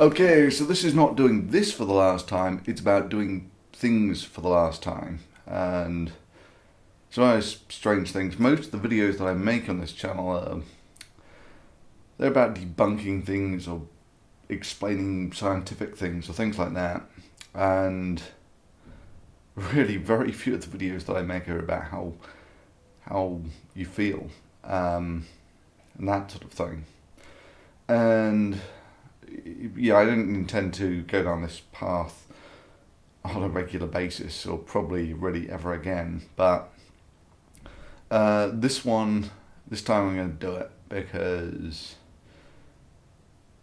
Okay, so this is not doing this for the last time, it's about doing things for the last time. And it's one of those strange things. Most of the videos that I make on this channel they're about debunking things or explaining scientific things or things like that. And really very few of the videos that I make are about how you feel, and that sort of thing. And yeah, I didn't intend to go down this path on a regular basis, or probably really ever again. But this time I'm going to do it because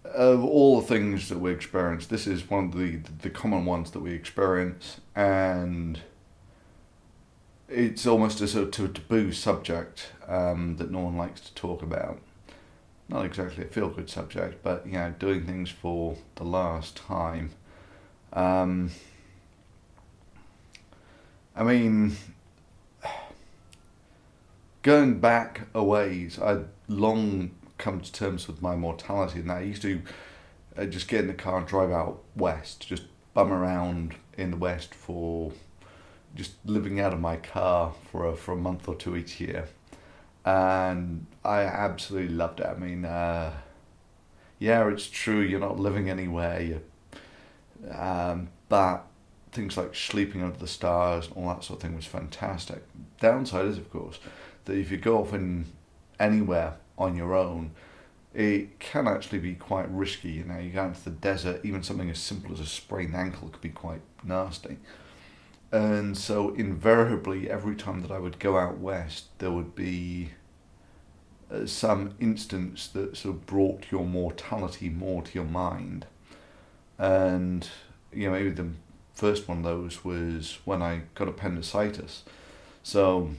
of all the things that we experience. This is one of the common ones that we experience, and it's almost a sort of taboo subject that no one likes to talk about. Not exactly a feel-good subject, but doing things for the last time. I mean, going back a ways, I'd long come to terms with my mortality, and I used to just get in the car and drive out west, just bum around in the west for just living out of my car for a month or two each year. And I absolutely loved it. I mean, yeah, it's true, you're not living anywhere, but things like sleeping under the stars and all that sort of thing was fantastic. Downside is, of course, that if you go off in anywhere on your own, it can actually be quite risky. You go into the desert, even something as simple as a sprained ankle could be quite nasty. And so invariably, every time that I would go out west, there would be some instance that sort of brought your mortality more to your mind. And maybe the first one of those was when I got appendicitis. So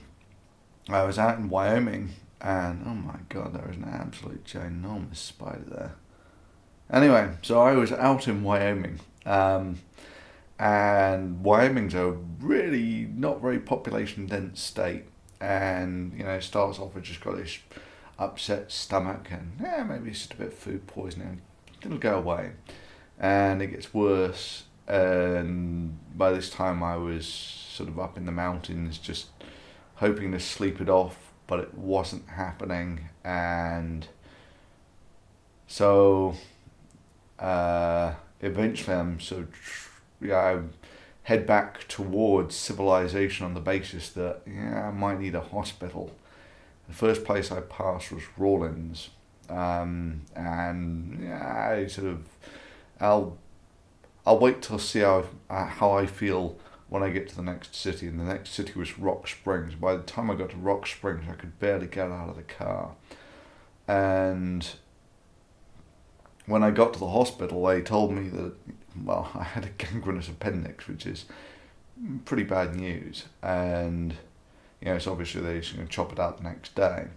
I was out in Wyoming, and oh my god, there was an absolute ginormous spider there. Anyway, so I was out in Wyoming, and Wyoming's a really not very population dense state, and it starts off with just got this upset stomach, and maybe it's just a bit of food poisoning. It'll go away, and it gets worse. And by this time, I was sort of up in the mountains, just hoping to sleep it off, but it wasn't happening. And so eventually I head back towards civilization on the basis that I might need a hospital. The first place I passed was Rawlins, and I sort of I'll wait till see how I feel when I get to the next city. And the next city was Rock Springs. By the time I got to Rock Springs, I could barely get out of the car. And when I got to the hospital, they told me that, well, I had a gangrenous appendix, which is pretty bad news. And so obviously they're just going to chop it out the next day.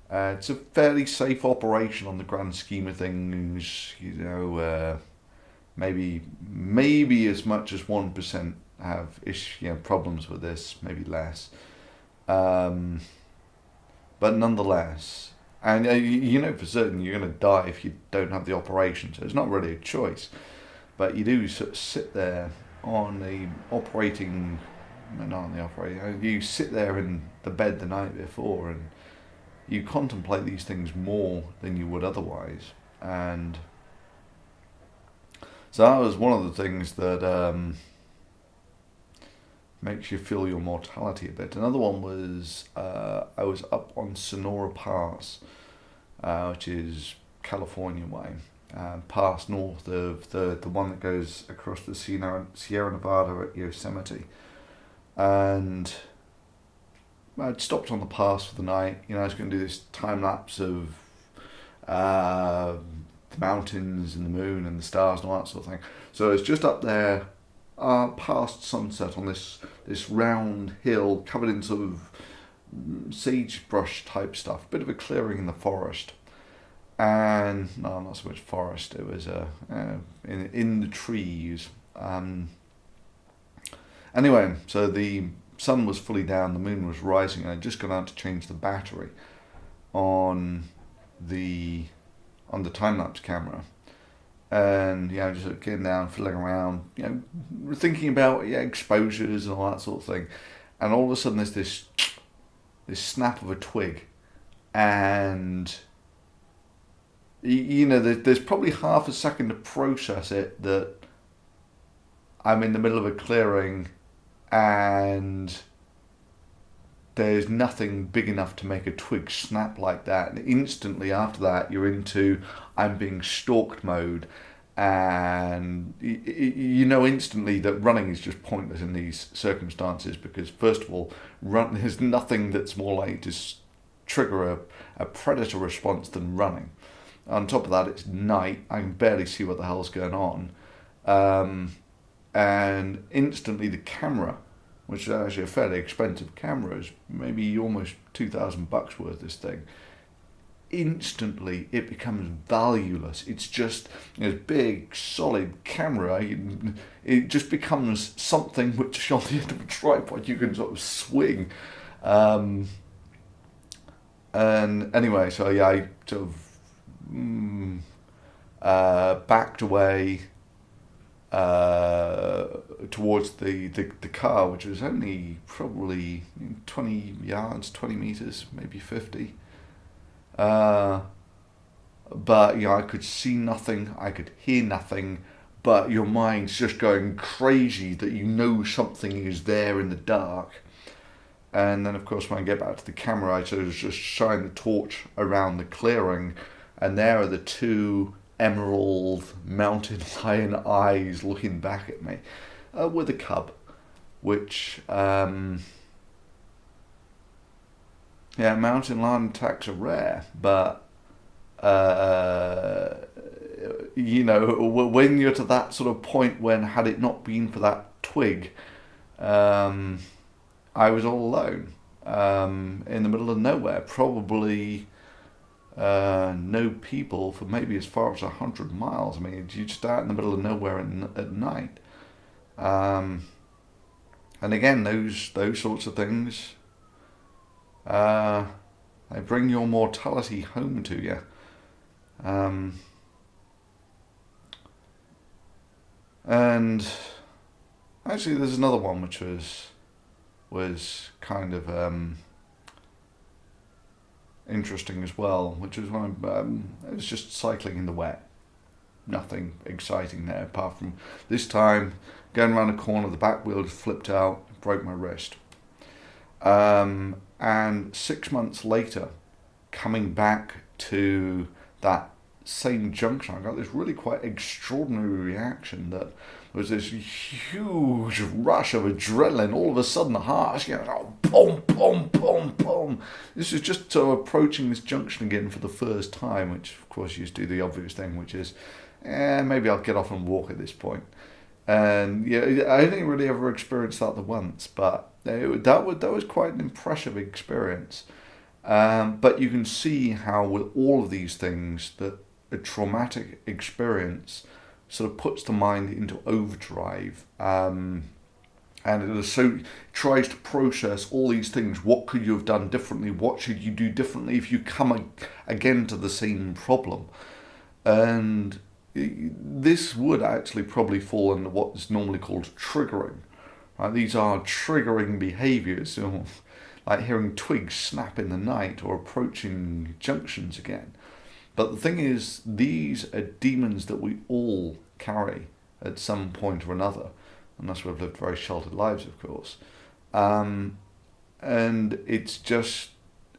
It's a fairly safe operation on the grand scheme of things. Maybe as much as 1% have problems with this, maybe less. But nonetheless, and for certain you're going to die if you don't have the operation. So it's not really a choice. But you do sort of sit there on the operating. Not on the operating. You sit there in the bed the night before, and you contemplate these things more than you would otherwise. And so that was one of the things that makes you feel your mortality a bit. Another one was I was up on Sonora Pass, which is California way, pass north of the one that goes across the Sierra Nevada at Yosemite. And I'd stopped on the pass for the night. I was going to do this time lapse of the mountains and the moon and the stars and all that sort of thing. So it's just up there past sunset on this round hill covered in sort of sagebrush type stuff, bit of a clearing in the forest. And no, not so much forest, it was in the trees. Anyway, so the sun was fully down, the moon was rising, and I'd just gone out to change the battery on the time-lapse camera. and just sort of getting down, fiddling around, thinking about exposures and all that sort of thing, and all of a sudden there's this snap of a twig, and there's probably half a second to process it that I'm in the middle of a clearing and there's nothing big enough to make a twig snap like that. And instantly after that, you're into I'm being stalked mode. And you know instantly that running is just pointless in these circumstances because, first of all, there's nothing that's more likely to trigger a predator response than running. On top of that, it's night. I can barely see what the hell's going on. And instantly the camera, which is actually a fairly expensive camera, is maybe almost $2,000 worth, this thing. Instantly it becomes valueless. It's just this big solid camera. It just becomes something which on the end of a tripod you can sort of swing. And anyway, so I sort of backed away towards the car, which was only probably 20 yards, 20 meters, maybe 50. But I could see nothing, I could hear nothing, but your mind's just going crazy that you know something is there in the dark. And then of course when I get back to the camera, I sort of just shine the torch around the clearing, and there are the two emerald mountain lion eyes looking back at me with a cub, which mountain lion attacks are rare, but when you're to that sort of point when, had it not been for that twig, I was all alone in the middle of nowhere, probably no people for maybe as far as 100 miles. I mean, you just out in the middle of nowhere at night. And again, those sorts of things, they bring your mortality home to you. And actually, there's another one which was kind of interesting as well, which was when I was just cycling in the wet. Nothing exciting there apart from this time going around a corner, the back wheel just flipped out, broke my wrist. And 6 months later, coming back to that same junction, I got this really quite extraordinary reaction that was this huge rush of adrenaline. All of a sudden, the heart, boom, boom, boom, boom. This is just approaching this junction again for the first time, which of course you just do the obvious thing, which is, maybe I'll get off and walk at this point. And I didn't really ever experience that the once, but that was quite an impressive experience. But you can see how with all of these things that a traumatic experience sort of puts the mind into overdrive, and it tries to process all these things. What could you have done differently? What should you do differently if you come again to the same problem? And this would actually probably fall into what is normally called triggering. Right? These are triggering behaviours, like hearing twigs snap in the night or approaching junctions again. But the thing is, these are demons that we all carry at some point or another, unless we've lived very sheltered lives, of course. And it's just,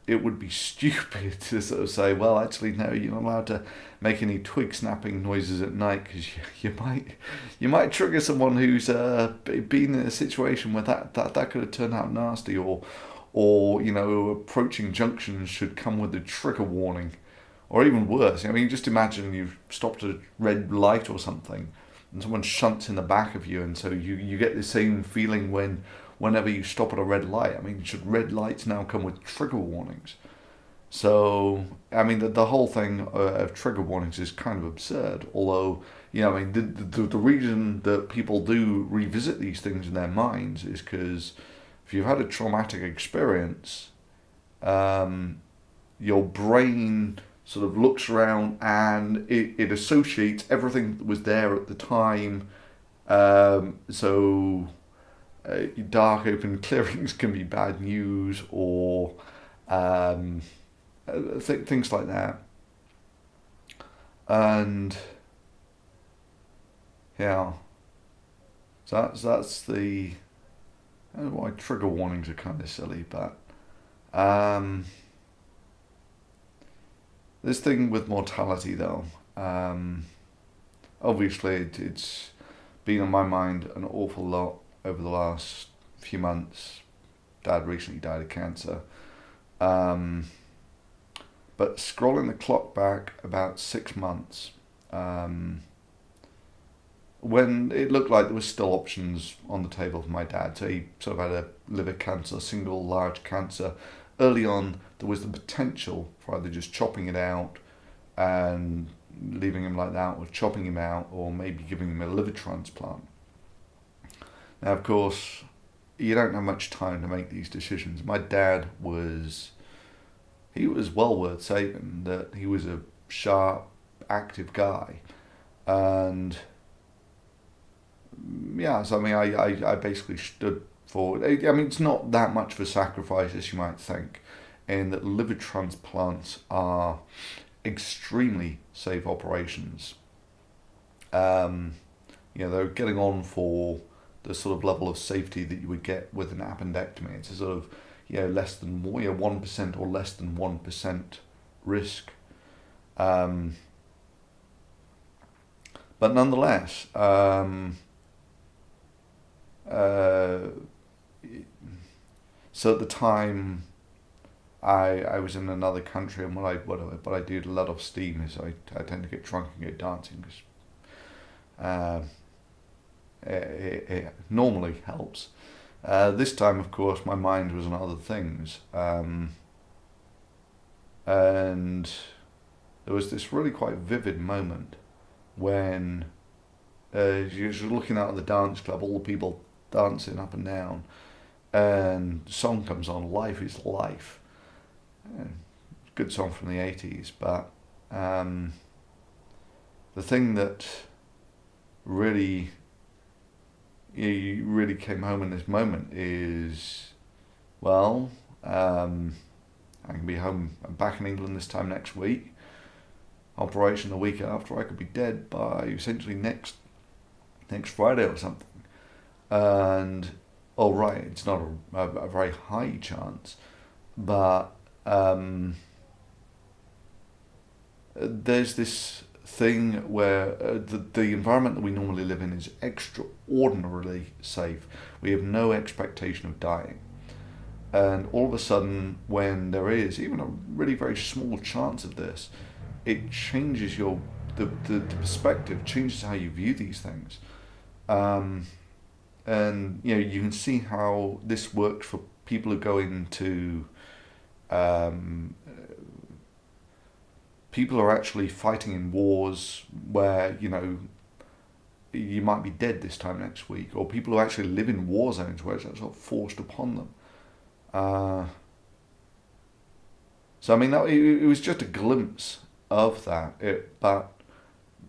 it would be stupid to sort of say, well, actually, no, you're not allowed to make any twig snapping noises at night because you might trigger someone who's been in a situation where that could have turned out nasty, or approaching junctions should come with a trigger warning. Or even worse, I mean, just imagine you've stopped at a red light or something and someone shunts in the back of you, and so you get the same feeling whenever you stop at a red light. I mean, should red lights now come with trigger warnings? So, I mean, the whole thing of trigger warnings is kind of absurd, although, the reason that people do revisit these things in their minds is because if you've had a traumatic experience, your brain sort of looks around and it associates everything that was there at the time. So dark open clearings can be bad news, or things like that. And yeah, so that's the. I don't know why trigger warnings are kind of silly, but this thing with mortality, though, obviously it's been on my mind an awful lot over the last few months. Dad recently died of cancer. But scrolling the clock back about 6 months, when it looked like there was still options on the table for my dad. So he sort of had a liver cancer, single large cancer. Early on, there was the potential for either just chopping it out and leaving him like that, or chopping him out, or maybe giving him a liver transplant. Now, of course, you don't have much time to make these decisions. My dad he was well worth saving. That he was a sharp, active guy, and yeah. So I mean, I basically stood forward. I mean, it's not that much of a sacrifice as you might think, in that liver transplants are extremely safe operations. They're getting on for the sort of level of safety that you would get with an appendectomy. It's a sort of less than 1% or less than 1% risk. But nonetheless, so at the time, I was in another country, and what I do to let off steam is I tend to get drunk and go dancing, because it normally helps. This time, of course, my mind was on other things, and there was this really quite vivid moment when you're looking out at the dance club, all the people dancing up and down, and the song comes on, "Life is Life." Good song from the 80s, but the thing that really came home in this moment is, well, I can be home. I'm back in England this time next week. Operation the week after. I could be dead by essentially next Friday or something. And all right, it's not a very high chance, but there's this thing where the environment that we normally live in is extraordinarily safe. We have no expectation of dying. And all of a sudden, when there is even a really very small chance of this, it changes the perspective, changes how you view these things. And you can see how this works for people who go into people are actually fighting in wars where you might be dead this time next week, or people who actually live in war zones where it's sort of forced upon them. So I mean, it was just a glimpse of that. But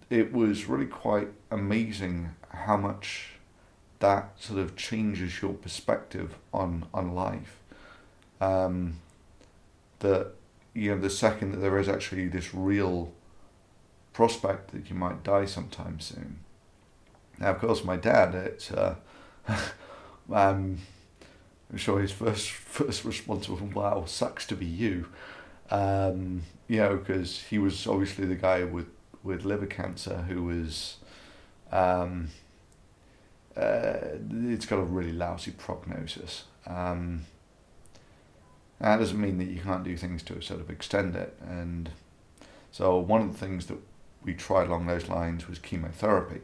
it was really quite amazing how much that sort of changes your perspective on life. That the second that there is actually this real prospect that you might die sometime soon. Now, of course, my dad, I'm sure his first response was, "Wow, sucks to be you," because he was obviously the guy with liver cancer who was, it's got a really lousy prognosis. That doesn't mean that you can't do things to sort of extend it. And so one of the things that we tried along those lines was chemotherapy.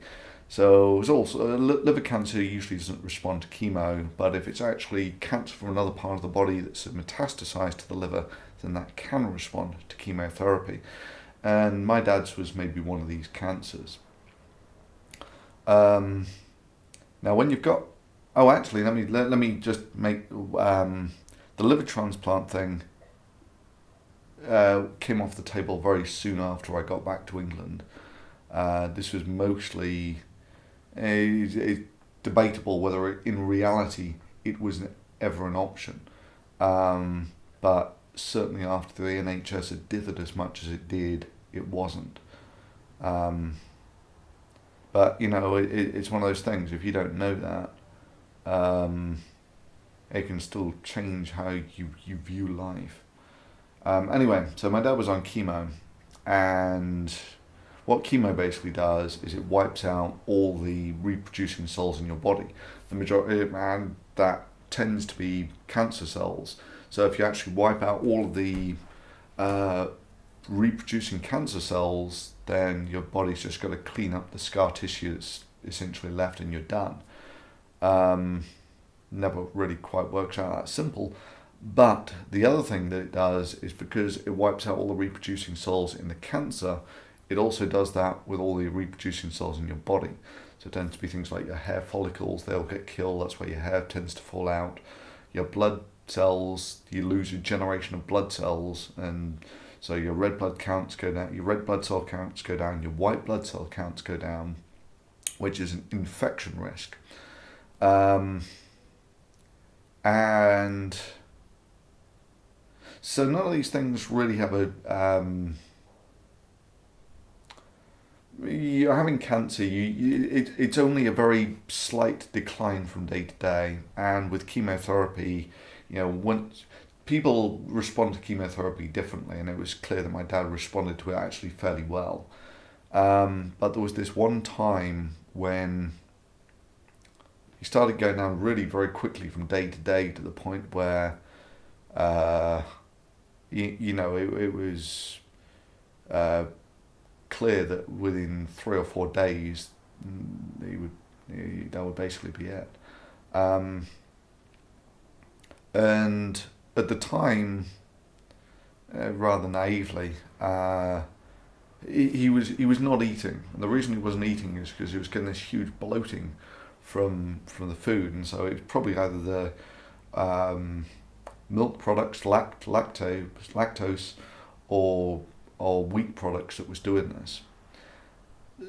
So it was also liver cancer usually doesn't respond to chemo, but if it's actually cancer from another part of the body that's metastasized to the liver, then that can respond to chemotherapy. And my dad's was maybe one of these cancers. Now, when you've got, let me just make the liver transplant thing. came off the table very soon after I got back to England. This was mostly debatable whether in reality it was ever an option. But certainly after the NHS had dithered as much as it did, it wasn't. But, it's one of those things, if you don't know that, it can still change how you view life. Anyway, so my dad was on chemo, and what chemo basically does is it wipes out all the reproducing cells in your body. The majority, and that tends to be cancer cells. So if you actually wipe out all of the reproducing cancer cells, then your body's just got to clean up the scar tissue that's essentially left, and you're done. Never really quite works out that simple. But the other thing that it does is, because it wipes out all the reproducing cells in the cancer, it also does that with all the reproducing cells in your body. So it tends to be things like your hair follicles, they'll get killed, that's why your hair tends to fall out. Your blood cells, you lose your generation of blood cells, and so your red blood counts go down, your red blood cell counts go down, your white blood cell counts go down, which is an infection risk. And so none of these things really have you're having cancer, it's only a very slight decline from day to day. And with chemotherapy, once people respond to chemotherapy differently, and it was clear that my dad responded to it actually fairly well. But there was this one time when he started going down really very quickly from day to day, to the point where it was clear that within 3 or 4 days that would basically be it. And at the time, rather naively, he was not eating, and the reason he wasn't eating is because he was getting this huge bloating from the food, and so it was probably either the milk products, lactose, or wheat products that was doing this.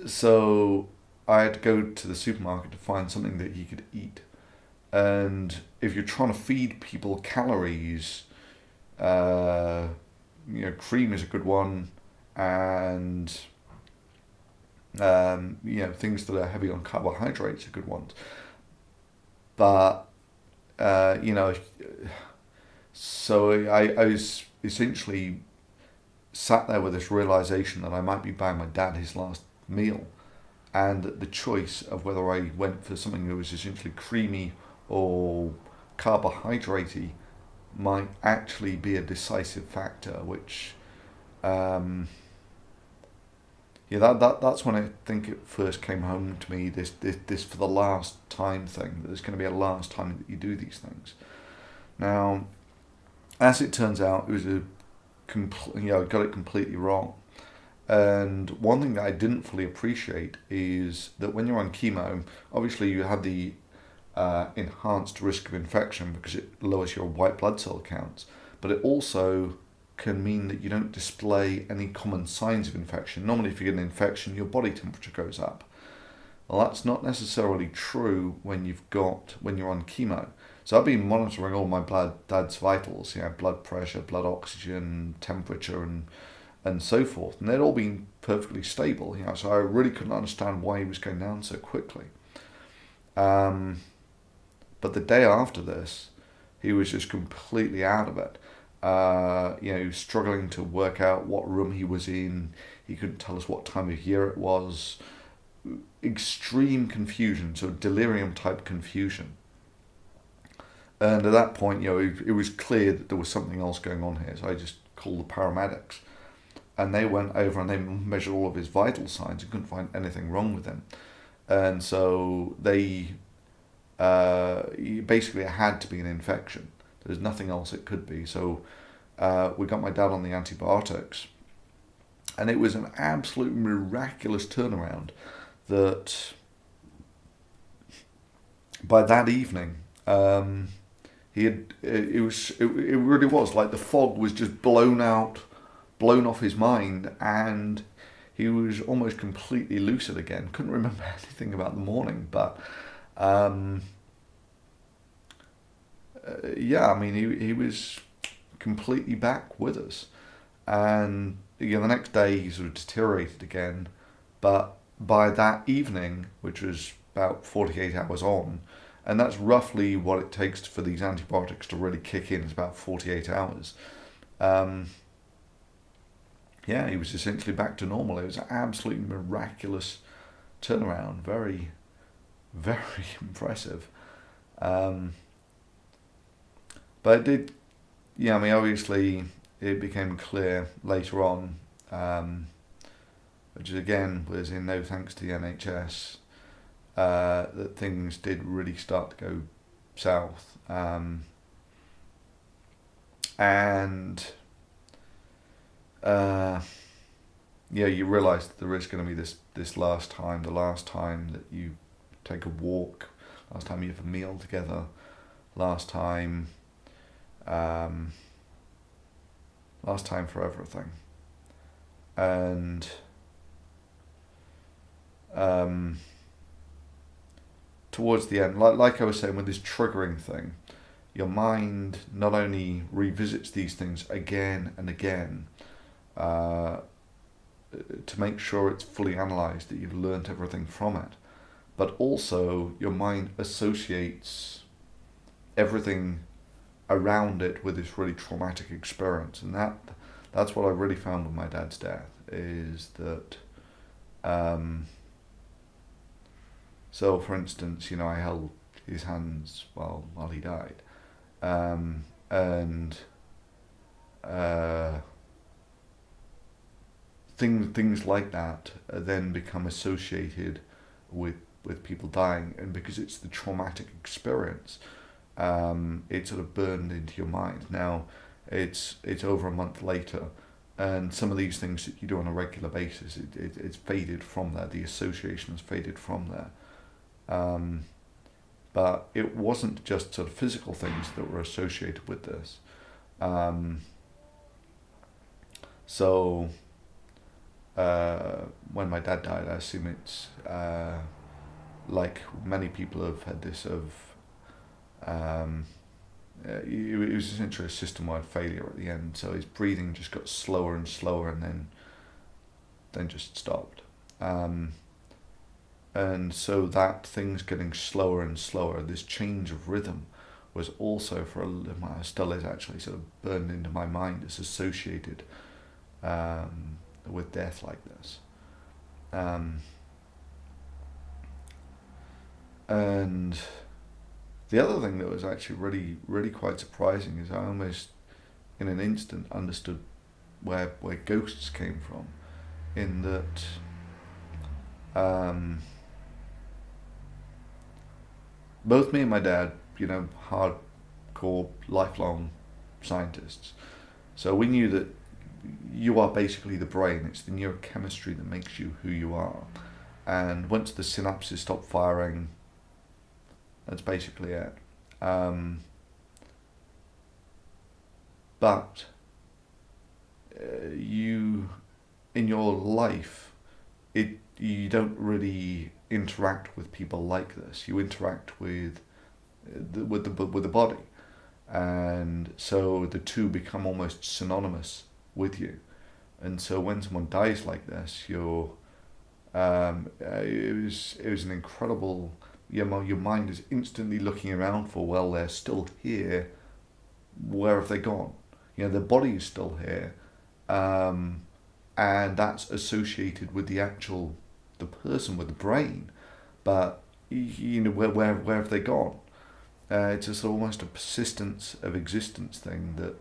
So I had to go to the supermarket to find something that he could eat. And if you're trying to feed people calories, cream is a good one, and things that are heavy on carbohydrates are good ones. But so I was essentially sat there with this realization that I might be buying my dad his last meal, and the choice of whether I went for something that was essentially creamy or carbohydratey might actually be a decisive factor, which that's when I think it first came home to me, this for the last time thing, that there's going to be a last time that you do these things. Now, as it turns out, it was I got it completely wrong. And one thing that I didn't fully appreciate is that when you're on chemo, obviously you have the enhanced risk of infection because it lowers your white blood cell counts, but it also can mean that you don't display any common signs of infection. Normally, if you get an infection, your body temperature goes up. Well, that's not necessarily true when you're on chemo. So I've been monitoring all my dad's vitals, blood pressure, blood oxygen, temperature, and so forth, and they'd all been perfectly stable. So I really couldn't understand why he was going down so quickly. But the day after this, he was just completely out of it. He was struggling to work out what room he was in. He couldn't tell us what time of year it was. Extreme confusion, so delirium type confusion. And at that point, it was clear that there was something else going on here. So I just called the paramedics, and they went over and they measured all of his vital signs and couldn't find anything wrong with him. And so they basically, it had to be an infection. There's nothing else it could be. So we got my dad on the antibiotics, and it was an absolute miraculous turnaround that by that evening, it really was like the fog was just blown out blown off his mind, and he was almost completely lucid again. Couldn't remember anything about the morning, but yeah, I mean, he was completely back with us. And the next day he sort of deteriorated again, but by that evening, which was about 48 hours on, and that's roughly what it takes for these antibiotics to really kick in, is about 48 hours. Yeah, he was essentially back to normal. It was an absolutely miraculous turnaround. Very, very impressive. But it did, yeah, I mean, obviously it became clear later on, which again was in no thanks to the NHS, that things did really start to go south. Yeah, you realise that there is going to be this last time, the last time that you take a walk, last time you have a meal together, last time for everything. And towards the end, like I was saying, with this triggering thing, your mind not only revisits these things again and again, to make sure it's fully analysed, that you've learnt everything from it, but also your mind associates everything around it with this really traumatic experience. And that's what I really found with my dad's death, is that so for instance, I held his hands while he died, and things like that then become associated with people dying, and because it's the traumatic experience, it sort of burned into your mind. Now it's over a month later, and some of these things that you do on a regular basis, it's faded from there. The association has faded from there. But it wasn't just sort of physical things that were associated with this. So when my dad died, I assume it's like many people have had this of it was essentially a system-wide failure at the end. So his breathing just got slower and slower, and then just stopped. And so that things getting slower and slower, this change of rhythm, was also still is actually sort of burned into my mind as associated with death like this. And the other thing that was actually really, really quite surprising is I almost, in an instant, understood where ghosts came from, in that both me and my dad, hardcore, lifelong scientists. So we knew that you are basically the brain. It's the neurochemistry that makes you who you are. And once the synapses stop firing, that's basically it. But you, in your life, you don't really interact with people like this. You interact with the body, and so the two become almost synonymous with you. And so when someone dies like this, it was an incredible. Your mind is instantly looking around for, well, they're still here. Where have they gone? The body is still here, and that's associated with the person with the brain. But where have they gone? It's just almost a persistence of existence thing that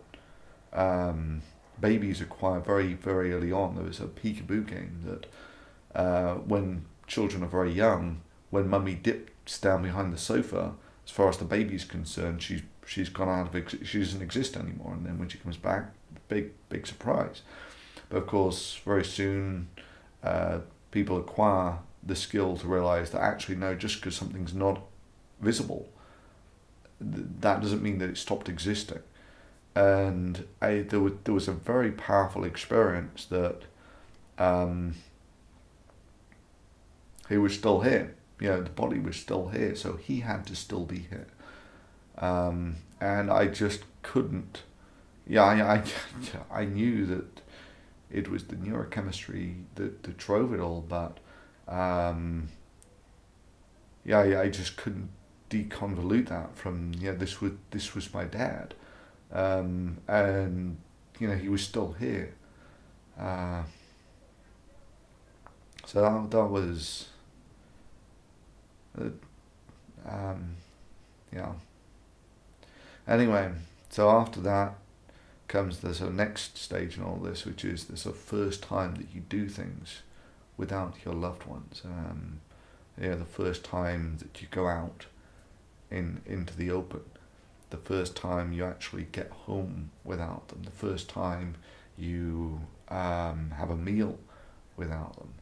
babies acquire very, very early on. There was a peekaboo game that when children are very young, when mummy dips down behind the sofa, as far as the baby's concerned, she's gone out of she doesn't exist anymore. And then when she comes back, big surprise. But of course, very soon, people acquire the skill to realise that actually no, just because something's not visible, that doesn't mean that it stopped existing. and there was a very powerful experience that he was still here. The body was still here, so he had to still be here. And I just couldn't. Yeah, I knew that it was the neurochemistry that drove it all, but I just couldn't deconvolute that from this was my dad, and he was still here. So that was yeah. Anyway, so after that comes the sort of next stage in all this, which is the sort of first time that you do things without your loved ones. The first time that you go out into the open, the first time you actually get home without them, the first time you have a meal without them,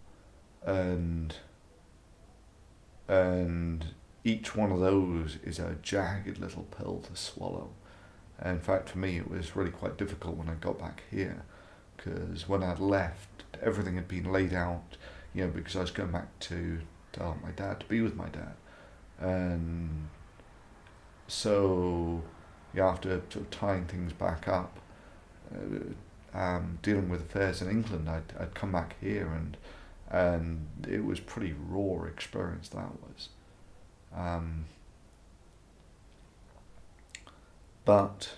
and each one of those is a jagged little pill to swallow. And in fact, for me, it was really quite difficult when I got back here, because when I'd left, everything had been laid out, because I was going back to help my dad, to be with my dad. And so, after sort of tying things back up, dealing with affairs in England, I'd come back here, and it was pretty raw experience that was. But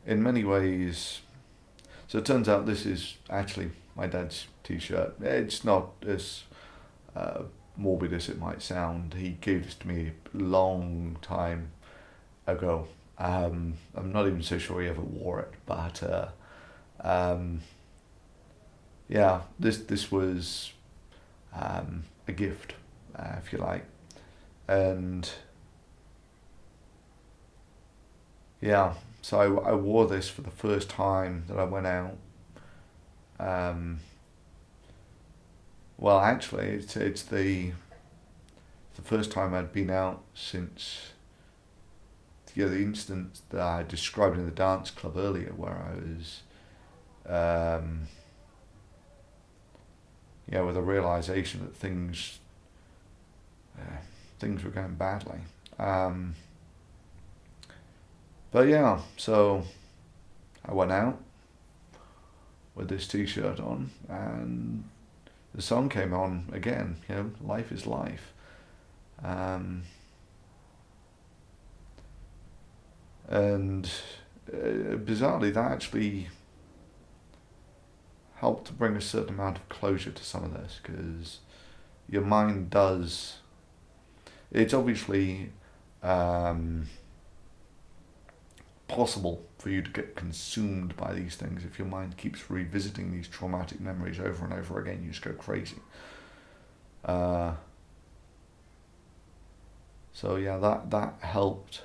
in many ways, so it turns out this is actually my dad's t-shirt. It's not as morbid as it might sound. He gave this to me a long time ago. I'm not even so sure he ever wore it, but this was a gift, if you like, and so I wore this for the first time that I went out. Well, actually, it's the first time I'd been out since the instance that I described in the dance club earlier, where I was with a realization that things were going badly. So I went out with this t-shirt on, and the song came on again, Life is Life. And bizarrely, that actually helped to bring a certain amount of closure to some of this, because your mind does, it's obviously possible for you to get consumed by these things. If your mind keeps revisiting these traumatic memories over and over again, you just go crazy. That helped.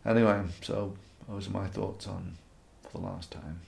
Anyway, so those are my thoughts on For the Last Time.